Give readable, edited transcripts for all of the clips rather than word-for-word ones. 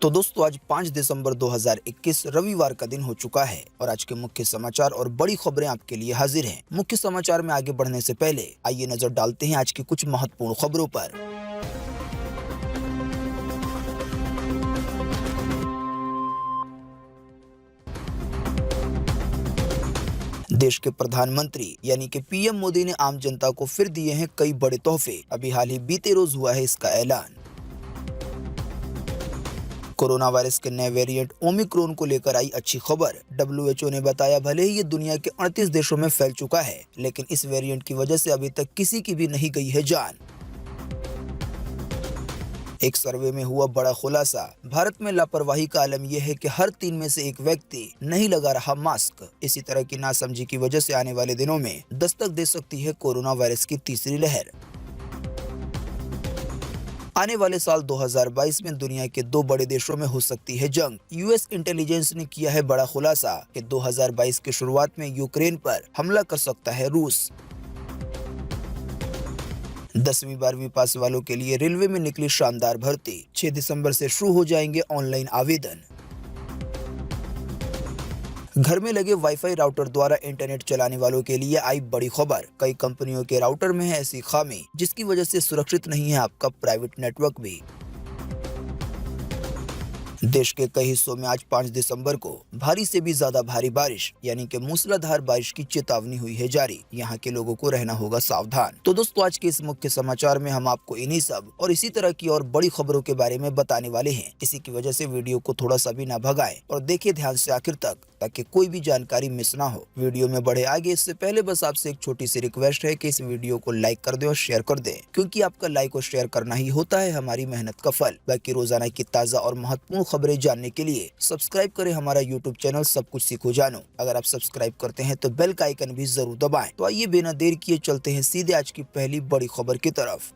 तो दोस्तों आज 5 दिसंबर 2021 रविवार का दिन हो चुका है और आज के मुख्य समाचार और बड़ी खबरें आपके लिए हाजिर हैं। मुख्य समाचार में आगे बढ़ने से पहले आइए नजर डालते हैं आज की कुछ महत्वपूर्ण खबरों पर। देश के प्रधानमंत्री यानी कि पीएम मोदी ने आम जनता को फिर दिए हैं कई बड़े तोहफे। अभी हाल ही बीते रोज हुआ है इसका ऐलान। कोरोना वायरस के नए वेरिएंट ओमिक्रॉन को लेकर आई अच्छी खबर। डब्ल्यूएचओ ने बताया भले ही ये दुनिया के 38 देशों में फैल चुका है, लेकिन इस वेरिएंट की वजह से अभी तक किसी की भी नहीं गई है जान। एक सर्वे में हुआ बड़ा खुलासा। भारत में लापरवाही का आलम यह है कि हर 3 में से एक व्यक्ति नहीं लगा रहा मास्क। इसी तरह की नासमझी की वजह से आने वाले दिनों में दस्तक दे सकती है कोरोना वायरस की तीसरी लहर। आने वाले साल 2022 में दुनिया के 2 बड़े देशों में हो सकती है जंग। यूएस इंटेलिजेंस ने किया है बड़ा खुलासा कि 2022 की शुरुआत में यूक्रेन पर हमला कर सकता है रूस। 10वीं 12वीं पास वालों के लिए रेलवे में निकली शानदार भर्ती। 6 दिसंबर से शुरू हो जाएंगे ऑनलाइन आवेदन। घर में लगे वाईफाई राउटर द्वारा इंटरनेट चलाने वालों के लिए आई बड़ी खबर। कई कंपनियों के राउटर में है ऐसी खामी जिसकी वजह से सुरक्षित नहीं है आपका प्राइवेट नेटवर्क भी। देश के कई हिस्सों में आज 5 दिसंबर को भारी से भी ज्यादा भारी बारिश यानी कि मूसलाधार बारिश की चेतावनी हुई है जारी। यहाँ के लोगों को रहना होगा सावधान। तो दोस्तों आज के इस मुख्य समाचार में हम आपको इन्हीं सब और इसी तरह की और बड़ी खबरों के बारे में बताने वाले हैं। इसी की वजह से वीडियो को थोड़ा सा भी ना भगाएं और देखिए ध्यान से आखिर तक, ताकि कोई भी जानकारी मिस ना हो। वीडियो में बढ़े आगे इससे पहले बस आपसे एक छोटी सी रिक्वेस्ट है कि इस वीडियो को लाइक कर दें और शेयर कर दें, क्योंकि आपका लाइक और शेयर करना ही होता है हमारी मेहनत का फल। बाकी रोजाना की ताजा और महत्वपूर्ण खबरें जानने के लिए सब्सक्राइब करें हमारा यूट्यूब चैनल सब कुछ सीखो जानो। अगर आप सब्सक्राइब करते हैं तो बेल का आइकन भी जरूर दबाएं। तो आइए बिना देर किए चलते हैं सीधे आज की पहली बड़ी खबर की तरफ।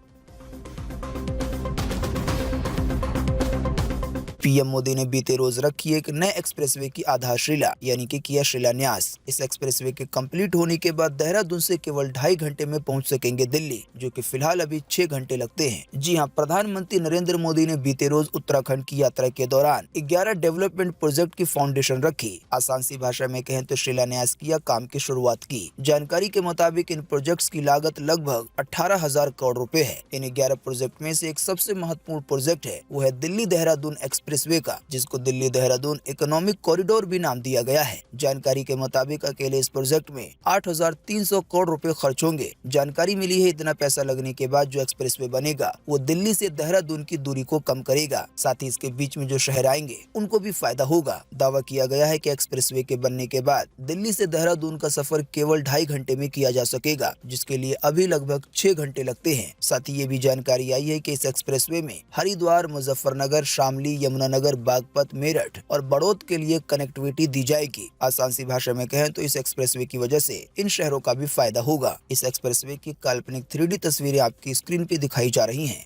पीएम मोदी ने बीते रोज रखी एक नए एक्सप्रेसवे की आधारशिला यानी कि किया शिलान्यास। इस एक्सप्रेसवे के कंप्लीट होने के बाद देहरादून से केवल 2.5 घंटे में पहुंच सकेंगे दिल्ली, जो कि फिलहाल अभी 6 घंटे लगते हैं। जी हां, प्रधानमंत्री नरेंद्र मोदी ने बीते रोज उत्तराखंड की यात्रा के दौरान 11 डेवलपमेंट प्रोजेक्ट की फाउंडेशन रखी। आसान सी भाषा में कहें तो शिलान्यास किया, काम की शुरुआत की। जानकारी के मुताबिक इन प्रोजेक्ट की लागत लगभग 18,000 करोड़ रुपए है। इन 11 प्रोजेक्ट में से एक सबसे महत्वपूर्ण प्रोजेक्ट है, वो है दिल्ली देहरादून एक्सप्रेसवे का, जिसको दिल्ली देहरादून इकोनॉमिक कॉरिडोर भी नाम दिया गया है। जानकारी के मुताबिक अकेले इस प्रोजेक्ट में 8,300 करोड़ रुपए खर्च होंगे। जानकारी मिली है इतना पैसा लगने के बाद जो एक्सप्रेसवे बनेगा वो दिल्ली से देहरादून की दूरी को कम करेगा, साथ ही इसके बीच में जो शहर आएंगे उनको भी फायदा होगा। दावा किया गया है कि एक्सप्रेसवे के बनने के बाद दिल्ली से देहरादून का सफर केवल 2.5 घंटे में किया जा सकेगा, जिसके लिए अभी लगभग 6 घंटे लगते हैं। साथ ही ये भी जानकारी आई है कि इस एक्सप्रेसवे में हरिद्वार, मुजफ्फरनगर, शामली, यमुनानगर, बागपत, मेरठ और बड़ौद के लिए कनेक्टिविटी दी जाएगी। आसान सी भाषा में कहें तो इस एक्सप्रेसवे की वजह से इन शहरों का भी फायदा होगा। इस एक्सप्रेसवे की काल्पनिक 3D तस्वीरें आपकी स्क्रीन पे दिखाई जा रही हैं।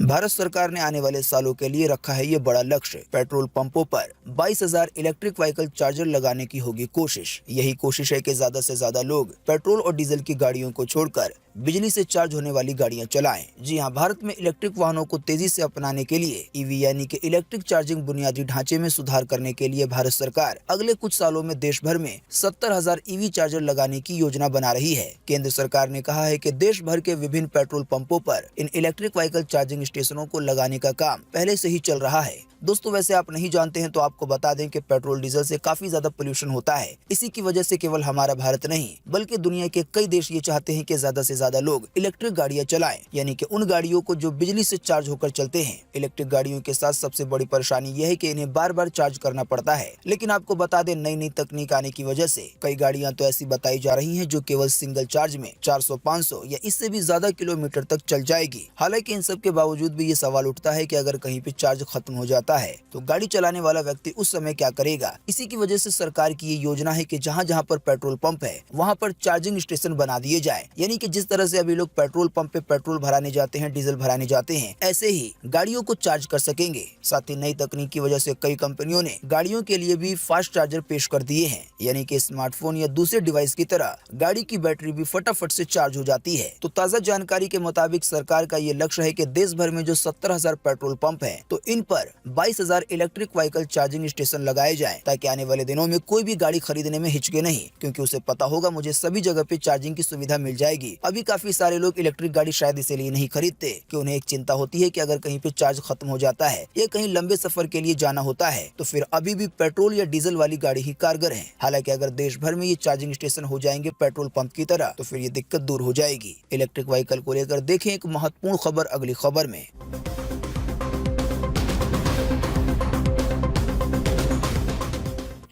भारत सरकार ने आने वाले सालों के लिए रखा है ये बड़ा लक्ष्य। पेट्रोल पंपों पर 22,000 इलेक्ट्रिक व्हीकल चार्जर लगाने की होगी कोशिश। यही कोशिश है कि ज्यादा से ज्यादा लोग पेट्रोल और डीजल की गाड़ियों को छोड़कर बिजली से चार्ज होने वाली गाड़ियां चलाएं। जी हां, भारत में इलेक्ट्रिक वाहनों को तेजी से अपनाने के लिए ईवी यानी कि इलेक्ट्रिक चार्जिंग बुनियादी ढांचे में सुधार करने के लिए भारत सरकार अगले कुछ सालों में देश भर में 70,000 ईवी चार्जर लगाने की योजना बना रही है। केंद्र सरकार ने कहा है कि देश भर के विभिन्न पेट्रोल पंपों पर इन इलेक्ट्रिक व्हीकल चार्जिंग स्टेशनों को लगाने का काम पहले से ही चल रहा है। दोस्तों वैसे आप नहीं जानते हैं तो आपको बता दें कि पेट्रोल डीजल से काफी ज्यादा पोल्यूशन होता है। इसी की वजह से केवल हमारा भारत नहीं बल्कि दुनिया के कई देश ये चाहते हैं कि ज्यादा से ज्यादा लोग इलेक्ट्रिक गाड़ियां चलाएं, यानी कि उन गाड़ियों को जो बिजली से चार्ज होकर चलते हैं। इलेक्ट्रिक गाड़ियों के साथ सबसे बड़ी परेशानी यह है कि इन्हें बार बार चार्ज करना पड़ता है। लेकिन आपको बता दें नई नई तकनीक आने की वजह से कई गाड़ियां तो ऐसी बताई जा रही हैं जो केवल सिंगल चार्ज में 400, 500 या इससे भी ज्यादा किलोमीटर तक चल जाएगी। हालांकि इन सब के बावजूद भी ये सवाल उठता है कि अगर कहीं पे चार्ज खत्म हो जाता होता है तो गाड़ी चलाने वाला व्यक्ति उस समय क्या करेगा। इसी की वजह से सरकार की ये योजना है कि जहाँ जहाँ पर पेट्रोल पंप है वहाँ पर चार्जिंग स्टेशन बना दिए जाए। यानी कि जिस तरह से अभी लोग पेट्रोल पंप पे पेट्रोल भराने जाते हैं, डीजल भराने जाते हैं, ऐसे ही गाड़ियों को चार्ज कर सकेंगे। साथ ही नई तकनीक की वजह से कई कंपनियों ने गाड़ियों के लिए भी फास्ट चार्जर पेश कर दिए हैं। यानी कि स्मार्टफोन या दूसरे डिवाइस की तरह गाड़ी की बैटरी भी फटाफट से चार्ज हो जाती है। तो ताज़ा जानकारी के मुताबिक सरकार का ये लक्ष्य है कि देश भर में जो 70,000 पेट्रोल पंप हैं तो इन पर 22,000 इलेक्ट्रिक व्हीकल चार्जिंग स्टेशन लगाए जाएं, ताकि आने वाले दिनों में कोई भी गाड़ी खरीदने में हिचके नहीं, क्योंकि उसे पता होगा मुझे सभी जगह पे चार्जिंग की सुविधा मिल जाएगी। अभी काफी सारे लोग इलेक्ट्रिक गाड़ी शायद इसलिए नहीं खरीदते कि उन्हें एक चिंता होती है कि अगर कहीं पे चार्ज खत्म हो जाता है या कहीं लंबे सफर के लिए जाना होता है तो फिर अभी भी पेट्रोल या डीजल वाली गाड़ी ही कारगर है। हालांकि अगर देश भर में ये चार्जिंग स्टेशन हो जाएंगे पेट्रोल पंप की तरह तो फिर ये दिक्कत दूर हो जाएगी। इलेक्ट्रिक व्हीकल को लेकर देखें एक महत्वपूर्ण खबर अगली खबर में।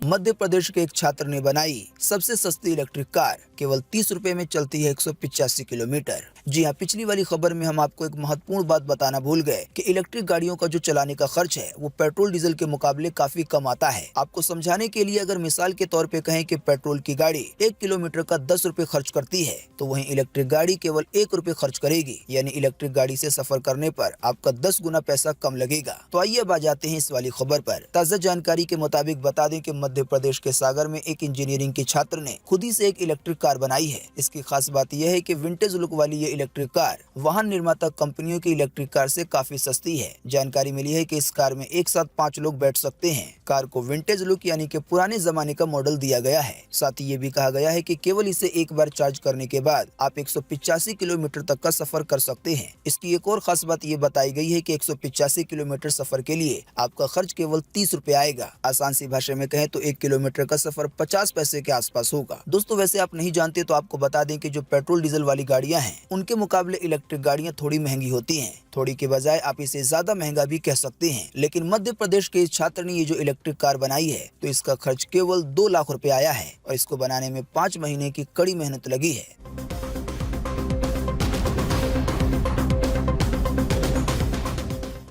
मध्य प्रदेश के एक छात्र ने बनाई सबसे सस्ती इलेक्ट्रिक कार, केवल 30 रुपए में चलती है 185 किलोमीटर। जी हाँ, पिछली वाली खबर में हम आपको एक महत्वपूर्ण बात बताना भूल गए कि इलेक्ट्रिक गाड़ियों का जो चलाने का खर्च है वो पेट्रोल डीजल के मुकाबले काफी कम आता है। आपको समझाने के लिए अगर मिसाल के तौर पे कहें कि पेट्रोल की गाड़ी 1 किलोमीटर का 10 रुपए खर्च करती है तो वहीं इलेक्ट्रिक गाड़ी केवल 1 रुपए खर्च करेगी। यानी इलेक्ट्रिक गाड़ी से सफर करने पर आपका 10 गुना पैसा कम लगेगा। तो आइए अब आ जाते हैं इस वाली खबर पर। ताज़ा जानकारी के मुताबिक बता दें कि मध्य प्रदेश के सागर में एक इंजीनियरिंग के छात्र ने खुद ही से एक इलेक्ट्रिक कार बनाई है। इसकी खास बात यह है कि विंटेज लुक वाली ये इलेक्ट्रिक कार वाहन निर्माता कंपनियों की इलेक्ट्रिक कार से काफी सस्ती है। जानकारी मिली है कि इस कार में एक साथ 5 लोग बैठ सकते हैं। कार को विंटेज लुक यानी कि पुराने जमाने का मॉडल दिया गया है। साथ ही ये भी कहा गया है कि केवल इसे एक बार चार्ज करने के बाद आप 185 किलोमीटर तक का सफर कर सकते हैं। इसकी एक और खास बात ये बताई गई है कि 185 किलोमीटर सफर के लिए आपका खर्च केवल 30 रुपए आएगा। आसान सी भाषा में कहें तो 1 किलोमीटर का सफर 50 पैसे के आसपास होगा। दोस्तों वैसे आप नहीं जानते तो आपको बता दें कि जो पेट्रोल डीजल वाली गाड़ियां हैं उनके मुकाबले इलेक्ट्रिक गाड़ियां थोड़ी महंगी होती हैं। थोड़ी के बजाय आप इसे ज्यादा महंगा भी कह सकते हैं। लेकिन मध्य प्रदेश के इस छात्र ने ये जो इलेक्ट्रिक कार बनाई है तो इसका खर्च केवल 2 लाख रुपए आया है और इसको बनाने में 5 महीने की कड़ी मेहनत लगी है।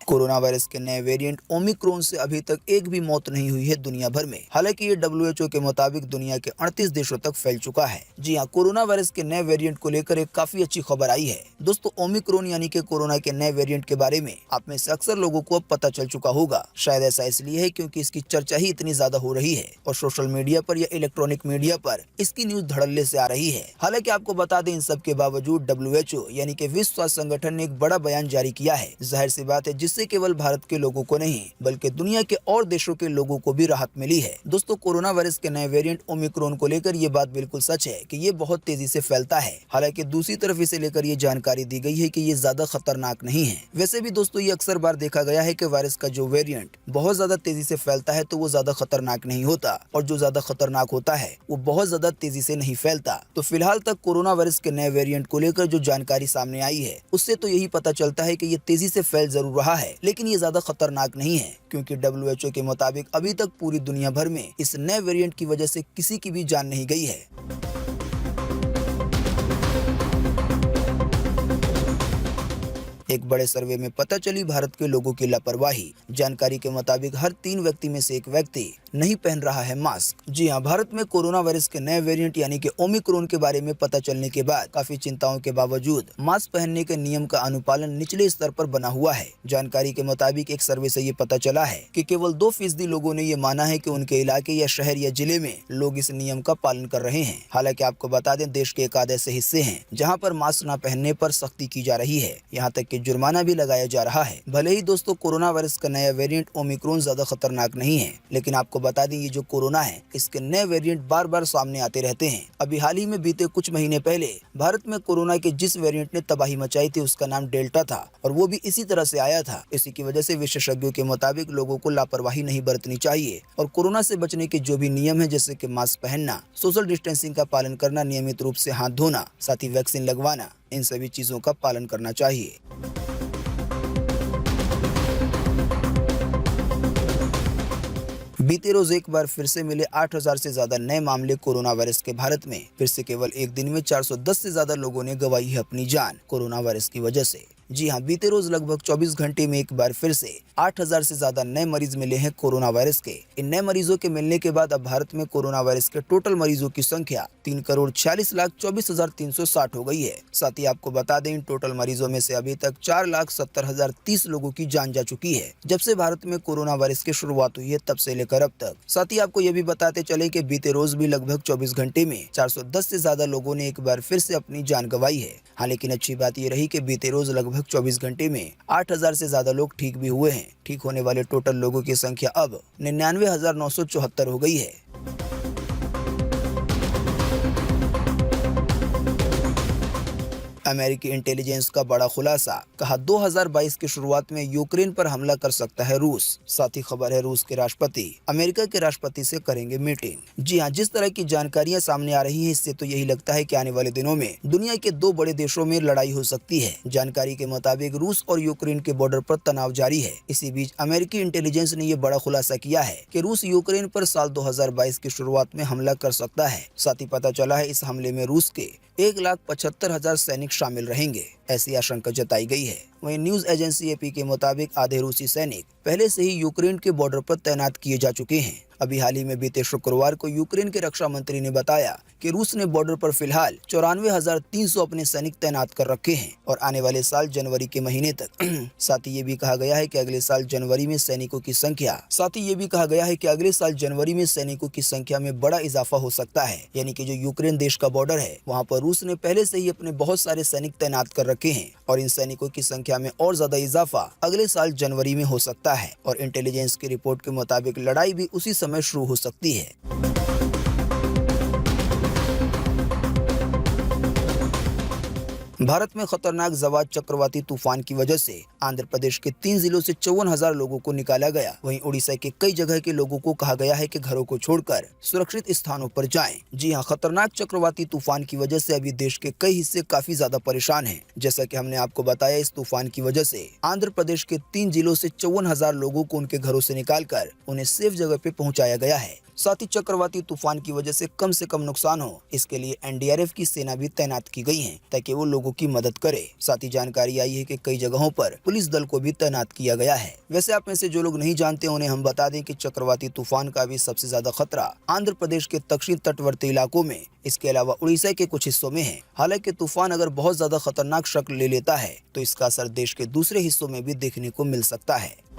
कोरोना वायरस के नए वेरिएंट ओमिक्रॉन से अभी तक एक भी मौत नहीं हुई है दुनिया भर में। हालांकि ये WHO के मुताबिक दुनिया के 38 देशों तक फैल चुका है। जी हाँ, कोरोना वायरस के नए वेरिएंट को लेकर एक काफी अच्छी खबर आई है। दोस्तों ओमिक्रॉन यानी कि कोरोना के नए वेरिएंट के बारे में आप में से अक्सर लोगों को अब पता चल चुका होगा। शायद ऐसा इसलिए है क्योंकि इसकी चर्चा ही इतनी ज्यादा हो रही है और सोशल मीडिया पर या इलेक्ट्रॉनिक मीडिया पर इसकी न्यूज धड़ल्ले से आ रही है। हालांकि आपको बता दें इन सब के बावजूद WHO यानी कि विश्व स्वास्थ्य संगठन ने एक बड़ा बयान जारी किया है। जाहिर सी बात है जिससे केवल भारत के लोगों को नहीं बल्कि दुनिया के और देशों के लोगों को भी राहत मिली है। दोस्तों कोरोना वायरस के नए वेरिएंट ओमिक्रॉन को लेकर ये बात बिल्कुल सच है कि ये बहुत तेजी से फैलता है। हालांकि दूसरी तरफ इसे लेकर ये जानकारी दी गई है कि ये ज्यादा खतरनाक नहीं है। वैसे भी दोस्तों ये अक्सर बार देखा गया है कि वायरस का जो वेरिएंट बहुत ज्यादा तेजी से फैलता है तो वो ज्यादा खतरनाक नहीं होता और जो ज्यादा खतरनाक होता है वो बहुत ज्यादा तेजी से नहीं फैलता। तो फिलहाल तक कोरोना वायरस के नए वेरिएंट को लेकर जो जानकारी सामने आई है उससे तो यही पता चलता है कि ये तेजी से फैल जरूर रहा है लेकिन ये ज्यादा खतरनाक नहीं है, क्योंकि WHO के मुताबिक अभी तक पूरी दुनिया भर में इस नए वेरिएंट की वजह से किसी की भी जान नहीं गई है। एक बड़े सर्वे में पता चली भारत के लोगों की लापरवाही। जानकारी के मुताबिक हर 3 व्यक्ति में से एक व्यक्ति नहीं पहन रहा है मास्क। जी हाँ, भारत में कोरोना वायरस के नए वेरिएंट यानी कि ओमिक्रॉन के बारे में पता चलने के बाद काफी चिंताओं के बावजूद मास्क पहनने के नियम का अनुपालन निचले स्तर पर बना हुआ है। जानकारी के मुताबिक एक सर्वे से ये पता चला है कि केवल 2% लोगों ने ये माना है कि उनके इलाके या शहर या जिले में लोग इस नियम का पालन कर रहे हैं। हालांकि आपको बता दें देश के एक आधे ऐसे हिस्से हैं जहाँ पर मास्क न पहनने पर सख्ती की जा रही है, यहाँ तक कि जुर्माना भी लगाया जा रहा है। भले ही दोस्तों कोरोना वायरस का नया वेरिएंट ओमिक्रॉन ज्यादा खतरनाक नहीं है, लेकिन आपको बता दें ये जो कोरोना है इसके नए वेरिएंट बार बार सामने आते रहते हैं। अभी हाल ही में बीते कुछ महीने पहले भारत में कोरोना के जिस वेरिएंट ने तबाही मचाई थी उसका नाम डेल्टा था और वो भी इसी तरह से आया था। इसी की वजह से विशेषज्ञों के मुताबिक लोगों को लापरवाही नहीं बरतनी चाहिए और कोरोना से बचने के जो भी नियम है जैसे कि मास्क पहनना, सोशल डिस्टेंसिंग का पालन करना, नियमित रूप से हाथ धोना, साथ ही वैक्सीन लगवाना, इन सभी चीजों का पालन करना चाहिए। बीते रोज एक बार फिर से मिले 8,000 से ज्यादा नए मामले कोरोना वायरस के। भारत में फिर से केवल एक दिन में 410 से ज्यादा लोगों ने गंवाई है अपनी जान कोरोना वायरस की वजह से। जी हाँ, बीते रोज लगभग 24 घंटे में एक बार फिर से 8,000 से ज्यादा नए मरीज मिले हैं कोरोना वायरस के। इन नए मरीजों के मिलने के बाद अब भारत में कोरोना वायरस के टोटल मरीजों की संख्या 3,46,24,360 हो गई है। साथ ही आपको बता दें, इन टोटल मरीजों में से अभी तक 4,70,030 लोगों की जान जा चुकी है। जब से भारत में कोरोना वायरस की शुरुआत हुई है तब से लेकर अब तक। साथ ही आपको ये भी बताते चले कि बीते रोज भी लगभग 24 घंटे में 410 से ज्यादा लोगों ने एक बार फिर से अपनी जान गंवाई है। हाँ, लेकिन अच्छी बात ये रही कि बीते रोज लगभग 24 घंटे में 8,000 से ज्यादा लोग ठीक भी हुए हैं। ठीक होने वाले टोटल लोगों की संख्या अब 99,974 हो गई है। अमेरिकी इंटेलिजेंस का बड़ा खुलासा, कहा 2022 की शुरुआत में यूक्रेन पर हमला कर सकता है रूस। साथ ही खबर है, रूस के राष्ट्रपति अमेरिका के राष्ट्रपति से करेंगे मीटिंग। जी हां, जिस तरह की जानकारियां सामने आ रही हैं, इससे तो यही लगता है कि आने वाले दिनों में दुनिया के दो बड़े देशों में लड़ाई हो सकती है। जानकारी के मुताबिक रूस और यूक्रेन के बॉर्डर पर तनाव जारी है। इसी बीच अमेरिकी इंटेलिजेंस ने यह बड़ा खुलासा किया है कि रूस यूक्रेन पर साल 2022 की शुरुआत में हमला कर सकता है। साथ ही पता चला है, इस हमले में रूस के 1,75,000 सैनिक शामिल रहेंगे, ऐसी आशंका जताई गई है। वहीं न्यूज एजेंसी एपी के मुताबिक आधे रूसी सैनिक पहले से ही यूक्रेन के बॉर्डर पर तैनात किए जा चुके हैं। अभी हाल ही में बीते शुक्रवार को यूक्रेन के रक्षा मंत्री ने बताया कि रूस ने बॉर्डर पर फिलहाल 94,300 अपने सैनिक तैनात कर रखे हैं और आने वाले साल जनवरी के महीने तक। साथ ही ये भी कहा गया है कि अगले साल जनवरी में सैनिकों की संख्या में बड़ा इजाफा हो सकता है। यानी कि जो यूक्रेन देश का बॉर्डर है, वहाँ पर रूस ने पहले से ही अपने बहुत सारे सैनिक तैनात कर रखे हैं और इन सैनिकों की संख्या में और ज्यादा इजाफा अगले साल जनवरी में हो सकता है। और इंटेलिजेंस की रिपोर्ट के मुताबिक लड़ाई भी उसी समय शुरू हो सकती है। भारत में खतरनाक जवाद चक्रवाती तूफान की वजह से आंध्र प्रदेश के 3 जिलों से 54,000 लोगों को निकाला गया। वहीं उड़ीसा के कई जगह के लोगों को कहा गया है कि घरों को छोड़कर सुरक्षित स्थानों पर जाएं। जी हां, खतरनाक चक्रवाती तूफान की वजह से अभी देश के कई हिस्से काफी ज्यादा परेशान हैं। जैसा कि हमने आपको बताया, इस तूफान की वजह से आंध्र प्रदेश के 3 जिलों से 54,000 लोगों को उनके घरों से निकालकर उन्हें सेफ जगह पे पहुंचाया गया है। साथ ही चक्रवाती तूफान की वजह से कम नुकसान हो, इसके लिए एनडीआरएफ की सेना भी तैनात की गई है ताकि वो लोगों की मदद करे। साथ ही जानकारी आई है कि कई जगहों पर पुलिस दल को भी तैनात किया गया है। वैसे आप में से जो लोग नहीं जानते, उन्हें हम बता दें कि चक्रवाती तूफान का भी सबसे ज्यादा खतरा आंध्र प्रदेश के दक्षिण तटवर्ती इलाकों में, इसके अलावा उड़ीसा के कुछ हिस्सों में है। हालांकि तूफान अगर बहुत ज्यादा खतरनाक शक्ल ले लेता है तो इसका असर देश के दूसरे हिस्सों में भी देखने को मिल सकता है।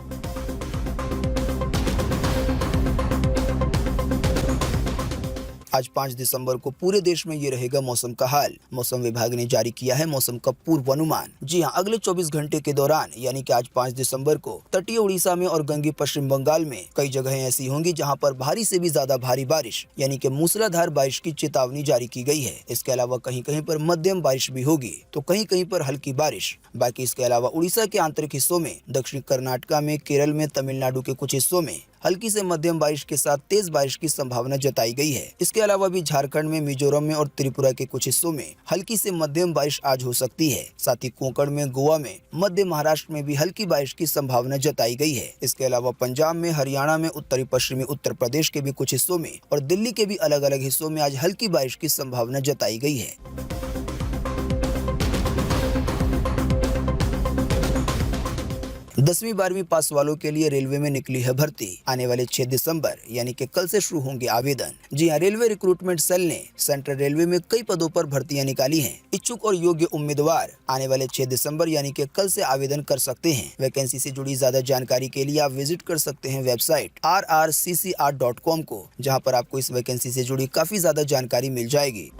आज 5 दिसंबर को पूरे देश में ये रहेगा मौसम का हाल। मौसम विभाग ने जारी किया है मौसम का पूर्वानुमान। जी हां, अगले 24 घंटे के दौरान यानी कि आज 5 दिसंबर को तटीय उड़ीसा में और गंगे पश्चिम बंगाल में कई जगहें ऐसी होंगी जहां पर भारी से भी ज्यादा भारी बारिश यानी कि मूसलाधार बारिश की चेतावनी जारी की गई है। इसके अलावा कहीं कहीं पर मध्यम बारिश भी होगी तो कहीं कहीं पर हल्की बारिश। बाकी इसके अलावा उड़ीसा के आंतरिक हिस्सों में, दक्षिण कर्नाटका में, केरल में, तमिलनाडु के कुछ हिस्सों में हल्की से मध्यम बारिश के साथ तेज बारिश की संभावना जताई गई है। इसके अलावा भी झारखंड में, मिजोरम में और त्रिपुरा के कुछ हिस्सों में हल्की से मध्यम बारिश आज हो सकती है। साथ ही कोंकण में, गोवा में, मध्य महाराष्ट्र में भी हल्की बारिश की संभावना जताई गई है। इसके अलावा पंजाब में, हरियाणा में, उत्तरी पश्चिमी उत्तर प्रदेश के भी कुछ हिस्सों में और दिल्ली के भी अलग अलग हिस्सों में आज हल्की बारिश की संभावना जताई गई है। 10वीं 12वीं पास वालों के लिए रेलवे में निकली है भर्ती। आने वाले 6 दिसंबर यानी कि कल से शुरू होंगे आवेदन। जी हां, रेलवे रिक्रूटमेंट सेल ने सेंट्रल रेलवे में कई पदों पर भर्तियां निकाली हैं। इच्छुक और योग्य उम्मीदवार आने वाले 6 दिसंबर यानी कि कल से आवेदन कर सकते हैं। वैकेंसी से जुड़ी ज्यादा जानकारी के लिए आप विजिट कर सकते हैं वेबसाइट rrccr.com को, जहाँ पर आपको इस वैकेंसी से जुड़ी काफी ज्यादा जानकारी मिल जाएगी।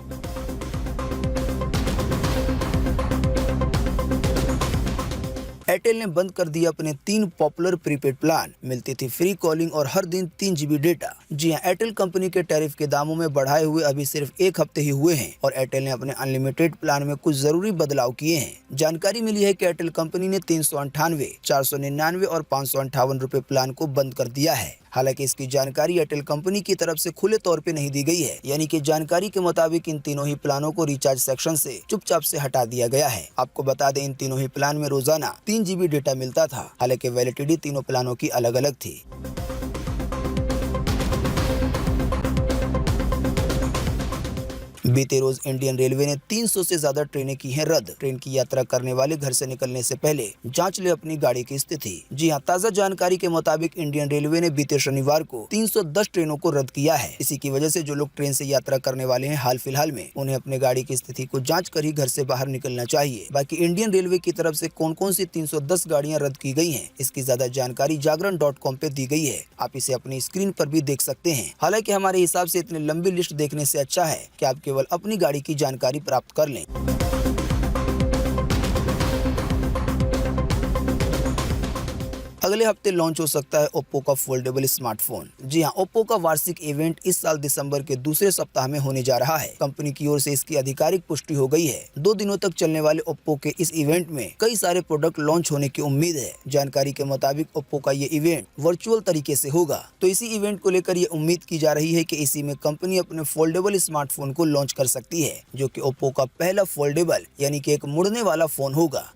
एयरटेल ने बंद कर दिया अपने 3 पॉपुलर प्रीपेड प्लान। मिलती थी फ्री कॉलिंग और हर दिन 3 GB डेटा। जी हां, एयरटेल कंपनी के टैरिफ के दामों में बढ़ाए हुए अभी सिर्फ 1 हफ्ते ही हुए हैं और एयरटेल ने अपने अनलिमिटेड प्लान में कुछ जरूरी बदलाव किए हैं। जानकारी मिली है कि एयरटेल कंपनी ने 398, 499 और 558 रुपए प्लान को बंद कर दिया है। हालांकि इसकी जानकारी एयरटेल कंपनी की तरफ से खुले तौर पे नहीं दी गई है। यानी कि जानकारी के मुताबिक इन तीनों ही प्लानों को रिचार्ज सेक्शन से चुपचाप से हटा दिया गया है। आपको बता दें, इन तीनों ही प्लान में रोजाना 3 GB डेटा मिलता था। हालांकि वैलिडिटी तीनों प्लानों की अलग अलग थी। बीते रोज इंडियन रेलवे ने 300 से ज्यादा ट्रेनें की हैं रद्द। ट्रेन की यात्रा करने वाले घर से निकलने से पहले जांच ले अपनी गाड़ी की स्थिति। जी हां, ताज़ा जानकारी के मुताबिक इंडियन रेलवे ने बीते शनिवार को 310 ट्रेनों को रद्द किया है। इसी की वजह से जो लोग ट्रेन से यात्रा करने वाले हैं हाल फिलहाल में, उन्हें अपने गाड़ी की स्थिति को जाँच कर ही घर से बाहर निकलना चाहिए। बाकी इंडियन रेलवे की तरफ से कौन कौन सी 310 गाड़ियाँ रद्द की गई है, इसकी ज्यादा जानकारी जागरण.com पे दी गई है। आप इसे अपनी स्क्रीन पर भी देख सकते हैं। हालांकि हमारे हिसाब से इतनी लंबी लिस्ट देखने से अच्छा है कि आप केवल अपनी गाड़ी की जानकारी प्राप्त कर लें। अगले हफ्ते लॉन्च हो सकता है ओप्पो का फोल्डेबल स्मार्टफोन। जी हां, ओप्पो का वार्षिक इवेंट इस साल दिसंबर के दूसरे सप्ताह में होने जा रहा है। कंपनी की ओर से इसकी आधिकारिक पुष्टि हो गई है। 2 दिनों तक चलने वाले ओप्पो के इस इवेंट में कई सारे प्रोडक्ट लॉन्च होने की उम्मीद है। जानकारी के मुताबिक ओप्पो का ये इवेंट वर्चुअल तरीके से होगा, तो इसी इवेंट को लेकर ये उम्मीद की जा रही है कि इसी में कंपनी अपने फोल्डेबल स्मार्टफोन को लॉन्च कर सकती है, जो कि ओप्पो का पहला फोल्डेबल यानी कि एक मुड़ने वाला फोन होगा।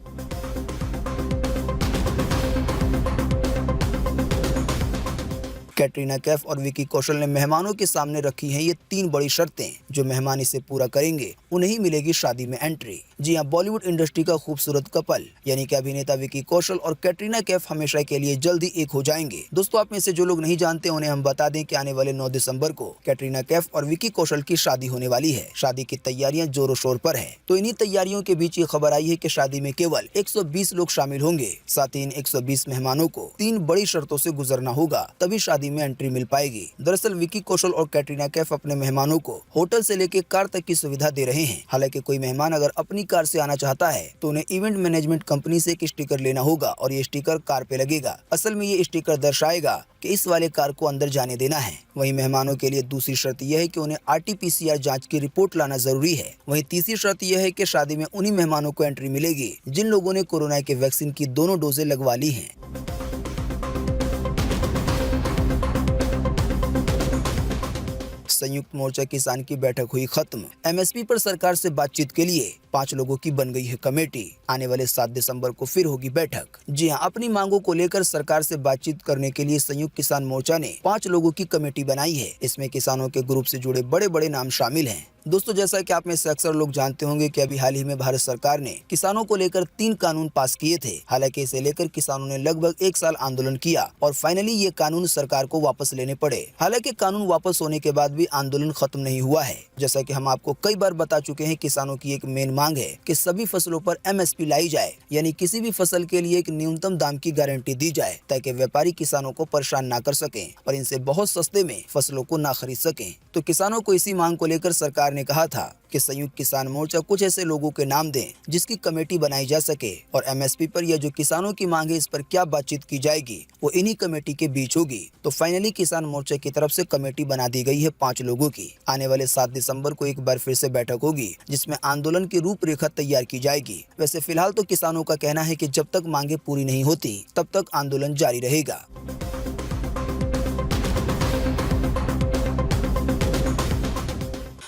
कैटरीना कैफ और विकी कौशल ने मेहमानों के सामने रखी हैं ये 3 बड़ी शर्तें। जो मेहमान इसे पूरा करेंगे उन्हें ही मिलेगी शादी में एंट्री। जी हां, बॉलीवुड इंडस्ट्री का खूबसूरत कपल यानी कि अभिनेता विकी कौशल और कैटरीना कैफ हमेशा के लिए जल्दी एक हो जाएंगे। दोस्तों, आप में से जो लोग नहीं जानते उन्हें हम बता दें कि आने वाले 9 दिसंबर को कैटरीना कैफ और विकी कौशल की शादी होने वाली है। शादी की तैयारियां जोरों शोर पर है। तो इन्हीं तैयारियों के बीच ये खबर आई है कि शादी में केवल 120 लोग शामिल होंगे। साथ ही इन 120 मेहमानों को 3 बड़ी शर्तों से गुजरना होगा, तभी शादी में एंट्री मिल पाएगी। दरअसल विकी कौशल और कैटरीना कैफ अपने मेहमानों को होटल से लेकर कार तक की सुविधा दे रहे हैं। हालांकि कोई मेहमान अगर अपनी कार से आना चाहता है तो उन्हें इवेंट मैनेजमेंट कंपनी से एक स्टिकर लेना होगा और ये स्टिकर कार पे लगेगा। असल में ये स्टिकर दर्शाएगा कि इस वाले कार को अंदर जाने देना है। वहीं मेहमानों के लिए दूसरी शर्त यह है कि उन्हें RT-PCR जांच की रिपोर्ट लाना जरूरी है। वहीं तीसरी शर्त यह है कि शादी में उन्हीं मेहमानों को एंट्री मिलेगी जिन लोगों ने कोरोना के वैक्सीन की दोनों डोजें लगवा ली हैं। संयुक्त मोर्चा किसान की बैठक हुई खत्म। MSP पर सरकार से बातचीत के लिए 5 लोगों की बन गई है कमेटी। आने वाले 7 दिसंबर को फिर होगी बैठक। जी हां, अपनी मांगों को लेकर सरकार से बातचीत करने के लिए संयुक्त किसान मोर्चा ने 5 लोगों की कमेटी बनाई है। इसमें किसानों के ग्रुप से जुड़े बड़े बड़े नाम शामिल हैं। दोस्तों, जैसा कि आप में से अक्सर लोग जानते होंगे कि अभी हाल ही में भारत सरकार ने किसानों को लेकर 3 कानून पास किए थे। हालांकि इसे लेकर किसानों ने लगभग 1 साल आंदोलन किया और फाइनली ये कानून सरकार को वापस लेने पड़े। हालांकि कानून वापस होने के बाद भी आंदोलन खत्म नहीं हुआ है। जैसा कि हम आपको कई बार बता चुके हैं, किसानों की एक मेन मांग है कि सभी फसलों पर MSP लाई जाए, यानी किसी भी फसल के लिए एक न्यूनतम दाम की गारंटी दी जाए ताकि व्यापारी किसानों को परेशान ना कर सकें और इनसे बहुत सस्ते में फसलों को ना खरीद सकें। तो किसानों को इसी मांग को लेकर सरकार ने कहा था कि संयुक्त किसान मोर्चा कुछ ऐसे लोगों के नाम दें जिसकी कमेटी बनाई जा सके और MSP पर या जो किसानों की मांग है इस पर क्या बातचीत की जाएगी वो इन्हीं कमेटी के बीच होगी। तो फाइनली किसान मोर्चा की तरफ से कमेटी बना दी गई है 5 लोगों की। आने वाले 7 दिसंबर को एक बार फिर से बैठक होगी जिसमें आंदोलन की रूपरेखा तैयार की जाएगी। वैसे फिलहाल तो किसानों का कहना है कि जब तक मांगे पूरी नहीं होती तब तक आंदोलन जारी रहेगा।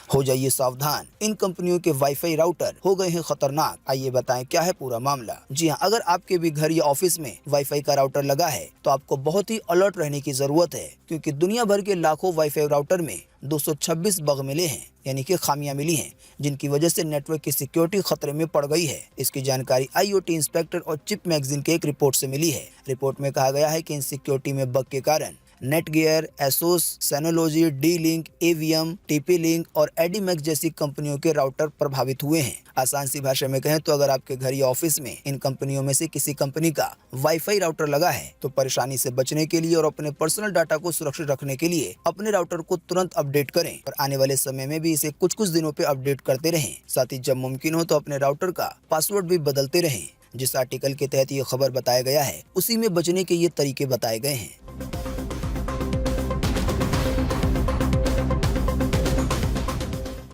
हो जाइए सावधान, इन कंपनियों के वाईफाई राउटर हो गए हैं खतरनाक। आइए बताएं क्या है पूरा मामला। जी हां, अगर आपके भी घर या ऑफिस में वाईफाई का राउटर लगा है तो आपको बहुत ही अलर्ट रहने की जरूरत है, क्योंकि दुनिया भर के लाखों वाईफाई राउटर में 226 बग मिले हैं, यानी कि खामियां मिली हैं, जिनकी वजह से नेटवर्क की सिक्योरिटी खतरे में पड़ गई है। इसकी जानकारी IoT इंस्पेक्टर और चिप मैगजीन के एक रिपोर्ट से मिली है। रिपोर्ट में कहा गया है कि इन सिक्योरिटी में बग के कारण नेटगियर, एसोस, सेनोलॉजी, D-Link, AVM, TP-Link और एडीमैक्स जैसी कंपनियों के राउटर प्रभावित हुए हैं। आसान सी भाषा में कहें तो अगर आपके घर या ऑफिस में इन कंपनियों में से किसी कंपनी का वाईफाई राउटर लगा है तो परेशानी से बचने के लिए और अपने पर्सनल डाटा को सुरक्षित रखने के लिए अपने राउटर को तुरंत अपडेट करें और आने वाले समय में भी इसे कुछ दिनों पे अपडेट करते रहें। साथ ही जब मुमकिन हो तो अपने राउटर का पासवर्ड भी बदलते रहें। जिस आर्टिकल के तहत ये खबर बताया गया है उसी में बचने के ये तरीके बताए गए हैं।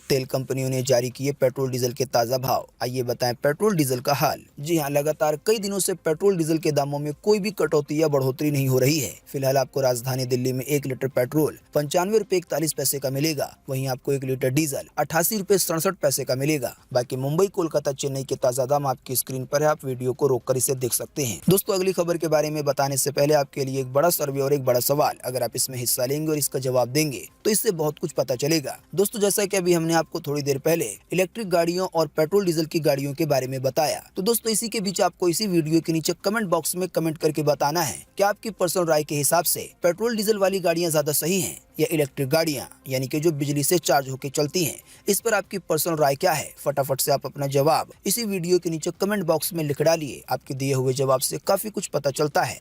तेल कंपनियों ने जारी किए पेट्रोल डीजल के ताजा भाव। आइए बताएं पेट्रोल डीजल का हाल। जी हां, लगातार कई दिनों से पेट्रोल डीजल के दामों में कोई भी कटौती या बढ़ोतरी नहीं हो रही है। फिलहाल आपको राजधानी दिल्ली में 1 लीटर पेट्रोल 95 रुपए 41 पैसे का मिलेगा। वहीं आपको 1 लीटर डीजल 88 रुपए 67 पैसे का मिलेगा। बाकी मुंबई, कोलकाता, चेन्नई के ताजा दाम आपकी स्क्रीन पर है, आप वीडियो को रोककर इसे देख सकते हैं। दोस्तों, अगली खबर के बारे में बताने से पहले आपके लिए एक बड़ा सर्वे और एक बड़ा सवाल। अगर आप इसमें हिस्सा लेंगे और इसका जवाब देंगे तो इससे बहुत कुछ पता चलेगा। दोस्तों, जैसा कि अभी हमने आपको थोड़ी देर पहले इलेक्ट्रिक गाड़ियों और पेट्रोल डीजल की गाड़ियों के बारे में बताया। तो दोस्तों इसी के बीच आपको इसी वीडियो के नीचे कमेंट बॉक्स में कमेंट करके बताना है कि आपकी पर्सनल राय के हिसाब से पेट्रोल डीजल वाली गाड़ियां ज्यादा सही हैं या इलेक्ट्रिक गाड़ियां यानी कि जो बिजली से चार्ज होकर चलती हैं। इस पर आपकी पर्सनल राय क्या है? फटाफट से आप अपना जवाब इसी वीडियो के नीचे कमेंट बॉक्स में लिख डालिए। आपके दिए हुए जवाब से काफी कुछ पता चलता है।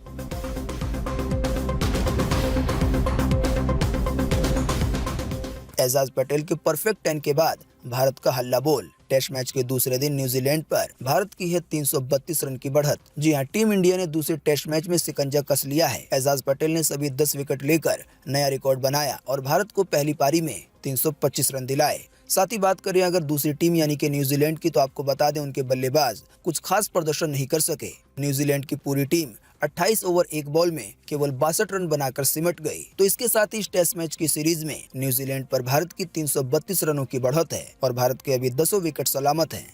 एजाज पटेल के परफेक्ट 10 के बाद भारत का हल्ला बोल। टेस्ट मैच के दूसरे दिन न्यूजीलैंड पर भारत की है 332 रन की बढ़त। जी हां, टीम इंडिया ने दूसरे टेस्ट मैच में शिकंजा कस लिया है। एजाज पटेल ने सभी 10 विकेट लेकर नया रिकॉर्ड बनाया और भारत को पहली पारी में 325 रन दिलाए। साथ ही बात करें अगर दूसरी टीम यानी कि न्यूजीलैंड की, तो आपको बता दें उनके बल्लेबाज कुछ खास प्रदर्शन नहीं कर सके। न्यूजीलैंड की पूरी टीम 28 ओवर 1 बॉल में केवल 62 रन बनाकर सिमट गई। तो इसके साथ ही इस टेस्ट मैच की सीरीज में न्यूजीलैंड पर भारत की 332 रनों की बढ़त है और भारत के अभी 10 विकेट सलामत हैं।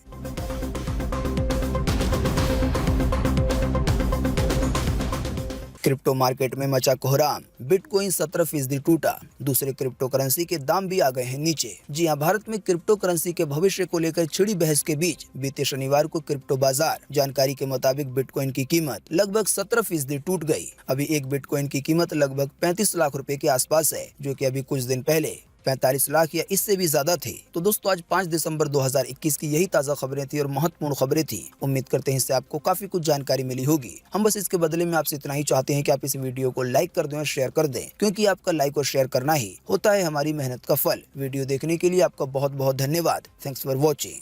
क्रिप्टो मार्केट में मचा कोहराम। बिटकॉइन 17% टूटा। दूसरे क्रिप्टो करेंसी के दाम भी आ गए हैं नीचे। जी हां, भारत में क्रिप्टो करेंसी के भविष्य को लेकर छिड़ी बहस के बीच बीते शनिवार को क्रिप्टो बाजार जानकारी के मुताबिक बिटकॉइन की कीमत लगभग 17% टूट गई। अभी एक बिटकॉइन की कीमत लगभग 35 लाख रुपए के आसपास है, जो कि अभी कुछ दिन पहले 45 लाख या इससे भी ज्यादा थे। तो दोस्तों आज 5 दिसंबर 2021 की यही ताजा खबरें थी और महत्वपूर्ण खबरें थी। उम्मीद करते हैं इससे आपको काफी कुछ जानकारी मिली होगी। हम बस इसके बदले में आपसे इतना ही चाहते हैं कि आप इस वीडियो को लाइक कर दें और शेयर कर दें, क्योंकि आपका लाइक और शेयर करना ही होता है हमारी मेहनत का फल। वीडियो देखने के लिए आपका बहुत बहुत धन्यवाद। Thanks for watching.